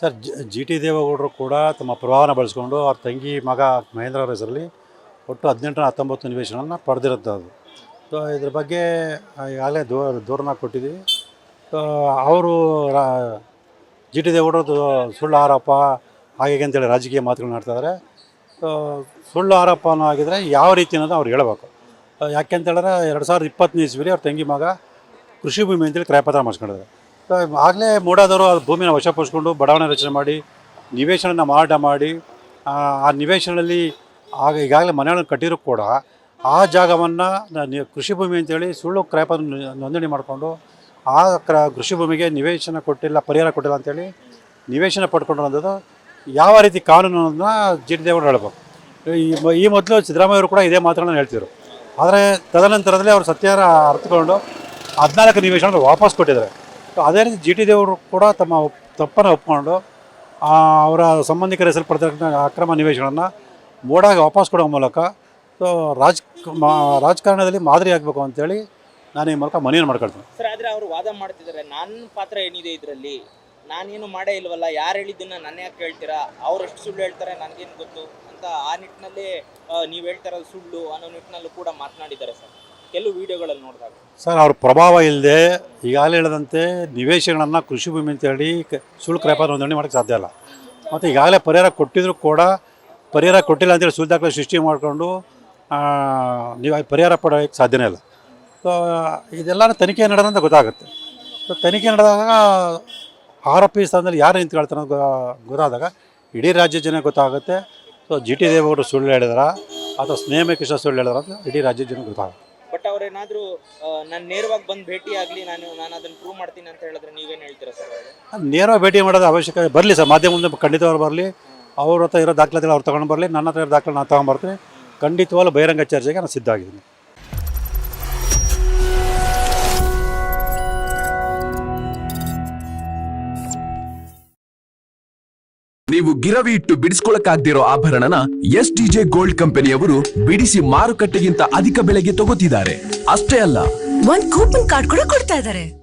Sir G T ದೇವೇಗೌಡರು ಕೂಡ ತಮ್ಮ ಪ್ರಭಾವನ ಬಳಸ್ಕೊಂಡು ಅವ್ರ ತಂಗಿ ಮಗ ಮಹೇಂದ್ರ ಅವರ ಹೆಸರಲ್ಲಿ ಒಟ್ಟು 18-19 ನಿವೇಶನವನ್ನು ಪಡೆದಿರುತ್ತದೆ. ಸೊ ಇದ್ರ ಬಗ್ಗೆ ಈಗಾಗಲೇ ದೂರನ್ನ ಕೊಟ್ಟಿದ್ದೀವಿ. ಸೊ ಅವರು ಜಿ ಟಿ ದೇವೇಗೌಡರು ಸುಳ್ಳು ಆರೋಪ ಹಾಗೆ ಅಂತೇಳಿ ರಾಜಕೀಯ ಮಾತುಗಳನ್ನ ಆಡ್ತಾಯಿದ್ದಾರೆ. ಸೊ ಸುಳ್ಳು ಆರೋಪನ ಆಗಿದ್ರೆ ಯಾವ ರೀತಿ ಅನ್ನೋದು ಅವ್ರು ಹೇಳಬೇಕು. ಯಾಕೆಂತೇಳಿದ್ರೆ 2020 ಇಸ್ವಿಲಿ ಅವ್ರ ತಂಗಿ ಮಗ ಕೃಷಿ ಭೂಮಿ ಅಂತೇಳಿ ಕ್ರಯಪತ್ರ ಮಾಡಿಸ್ಕೊಂಡಿದ್ದಾರೆ. ಸೊ ಆಗಲೇ ಮೂಡಾದವರು ಆ ಭೂಮಿನ ವಶಪಡಿಸ್ಕೊಂಡು ಬಡಾವಣೆ ರಚನೆ ಮಾಡಿ ನಿವೇಶನ ಮಾರಾಟ ಮಾಡಿ ಆ ನಿವೇಶನದಲ್ಲಿ ಈಗಾಗಲೇ ಮನೆಗಳನ್ನು ಕಟ್ಟಿರೂ ಕೂಡ ಆ ಜಾಗವನ್ನು ಕೃಷಿ ಭೂಮಿ ಅಂತೇಳಿ ಸುಳ್ಳು ಕ್ರಯಪತ್ರ ನೋಂದಣಿ ಮಾಡಿಕೊಂಡು ಆ ಕೃಷಿ ಭೂಮಿಗೆ ನಿವೇಶನ ಕೊಟ್ಟಿಲ್ಲ, ಪರಿಹಾರ ಕೊಟ್ಟಿಲ್ಲ ಅಂತೇಳಿ ನಿವೇಶನ ಪಡ್ಕೊಂಡ್ರು ಅನ್ನೋದು ಯಾವ ರೀತಿ ಕಾನೂನನ್ನು ಜಿ ಟಿ ದೇವೇಗೌಡರು ಹೇಳಬೇಕು. ಈ ಮೊದಲು ಸಿದ್ದರಾಮಯ್ಯವರು ಕೂಡ ಇದೇ ಮಾತುಗಳನ್ನು ಹೇಳ್ತಿದ್ರು. ಆದರೆ ತದನಂತರದಲ್ಲಿ ಅವರು ಸತ್ಯಾರ ಅರ್ಥಕೊಂಡು 14 ನಿವೇಶನ ವಾಪಸ್ ಕೊಟ್ಟಿದ್ದಾರೆ. ಅದೇ ರೀತಿ ಜಿ ಟಿ ದೇವೇಗೌಡರು ಕೂಡ ತಮ್ಮ ತಪ್ಪನ್ನು ಒಪ್ಕೊಂಡು ಅವರ ಸಂಬಂಧಿಕರ ಹೆಸರು ಪಡೆದಿರ್ತಕ್ಕಂಥ ಅಕ್ರಮ ನಿವೇಶನವನ್ನು ಮೂಡಾಗಿ ವಾಪಸ್ ಕೊಡೋ ಮೂಲಕ ಸೊ ರಾಜಕಾರಣದಲ್ಲಿ ಮಾದರಿ ಆಗಬೇಕು ಅಂತೇಳಿ ನಾನು ಈ ಮೂಲಕ ಮನವಿಯನ್ನು ಮಾಡ್ಕೊಳ್ತೀನಿ. ಸರ್, ಆದರೆ ಅವರು ವಾದ ಮಾಡ್ತಿದ್ದಾರೆ, ನನ್ನ ಪಾತ್ರ ಏನಿದೆ ಇದರಲ್ಲಿ, ನಾನೇನು ಮಾಡೇ ಇಲ್ವಲ್ಲ, ಯಾರು ಹೇಳಿದ್ದನ್ನು ನನ್ನ ಯಾಕೆ ಹೇಳ್ತೀರಾ, ಅವ್ರು ಎಷ್ಟು ಸುಳ್ಳು ಹೇಳ್ತಾರೆ ನನಗೇನು ಗೊತ್ತು ಅಂತ ಆ ನಿಟ್ಟಿನಲ್ಲಿ ನೀವು ಹೇಳ್ತಾರೋದು ಸುಳ್ಳು ಅನ್ನೋ ನಿಟ್ಟಿನಲ್ಲೂ ಕೂಡ ಮಾತನಾಡಿದ್ದಾರೆ ಸರ್ ಕೆಲವು ವಿಡಿಯೋಗಳಲ್ಲಿ ನೋಡಿದಾಗ. ಸರ್, ಅವ್ರ ಪ್ರಭಾವ ಇಲ್ಲದೆ ಈಗಾಗಲೇ ಹೇಳಿದಂತೆ ನಿವೇಶನಗಳನ್ನು ಕೃಷಿ ಭೂಮಿ ಅಂತೇಳಿ ಸುಳ್ಳು ಕ್ರಯಪತ್ರ ನೋಂದಣಿ ಮಾಡೋಕ್ಕೆ ಸಾಧ್ಯ ಇಲ್ಲ. ಮತ್ತು ಈಗಾಗಲೇ ಪರಿಹಾರ ಕೊಟ್ಟಿದ್ರು ಕೂಡ ಪರಿಹಾರ ಕೊಟ್ಟಿಲ್ಲ ಅಂತೇಳಿ ಸುಳ್ಳು ದಾಖಲೆ ಸೃಷ್ಟಿ ಮಾಡಿಕೊಂಡು ನೀವು ಪರಿಹಾರ ಪಡೋಕ್ಕೆ ಸಾಧ್ಯನೇ ಇಲ್ಲ. ಸೊ ಇದೆಲ್ಲ ತನಿಖೆ ನಡೆದಂತ ಗೊತ್ತಾಗುತ್ತೆ. ಸೊ ತನಿಖೆ ನಡೆದಾಗ ಆರೋಪಿ ಸ್ಥಾನದಲ್ಲಿ ಯಾರು ನಿಂತ್ಕೊಳ್ತಾರೆ ಅನ್ನೋದು ಗೊತ್ತಾದಾಗ ಇಡೀ ರಾಜ್ಯ ಜನ ಗೊತ್ತಾಗುತ್ತೆ. ಸೊ ಜಿ ಟಿ ದೇವೇಗೌಡರು ಸುಳ್ಳು ಹೇಳಿದಾರ ಅಥವಾ ಸ್ನೇಹಮೇಕೃಷ್ಣ ಸುಳ್ಳು ಹೇಳಿದಾರ ಅಂತ ಇಡೀ ರಾಜ್ಯ ಜನ ಗೊತ್ತಾಗುತ್ತೆ. ಬಟ್ ಅವ್ರೇನಾದರೂ ನಾನು ನೇರವಾಗಿ ಬಂದು ಭೇಟಿ ಆಗಲಿ, ನಾನು ಅದನ್ನು ಪ್ರೂವ್ ಮಾಡ್ತೀನಿ ಅಂತ ಹೇಳಿದ್ರೆ ನೀವೇನು ಹೇಳ್ತೀರಾ ಸರ್? ನೇರವಾಗಿ ಭೇಟಿ ಮಾಡೋದು ಅವಶ್ಯಕ ಬರಲಿ ಸರ್, ಮಾಧ್ಯಮ ಮುಂದೆ ಖಂಡಿತವಾಗ್ಲೂ ಬರಲಿ. ಅವ್ರ ಹತ್ರ ಇರೋ ದಾಖಲಾತಿಗಳು ಅವ್ರು ತೊಗೊಂಡು ಬರಲಿ, ನನ್ನ ಹತ್ರ ಇರೋ ದಾಖಲೆ ನಾನು ತೊಗೊಂಡ್ಬರ್ತೀನಿ. ಖಂಡಿತವಾಗ್ಲೂ ಬಹಿರಂಗ ಚರ್ಚೆಗೆ ನಾನು ಸಿದ್ಧ ಆಗಿದ್ದೀನಿ. ನೀವು ಗಿರವಿ ಇಟ್ಟು ಬಿಡಿಸ್ಕೊಳಕ್ಕಾಗ್ದಿರೋ ಆಭರಣನ STJ ಗೋಲ್ಡ್ ಕಂಪನಿಯವರು ಬಿಡಿಸಿ ಮಾರುಕಟ್ಟೆಗಿಂತ ಅಧಿಕ ಬೆಲೆಗೆ ತಗೋತಿದ್ದಾರೆ. ಅಷ್ಟೇ ಅಲ್ಲ, 1 ಕೂಪನ್ ಕಾರ್ಡ್ ಕೂಡ ಕೊಡ್ತಾ ಇದ್ದಾರೆ.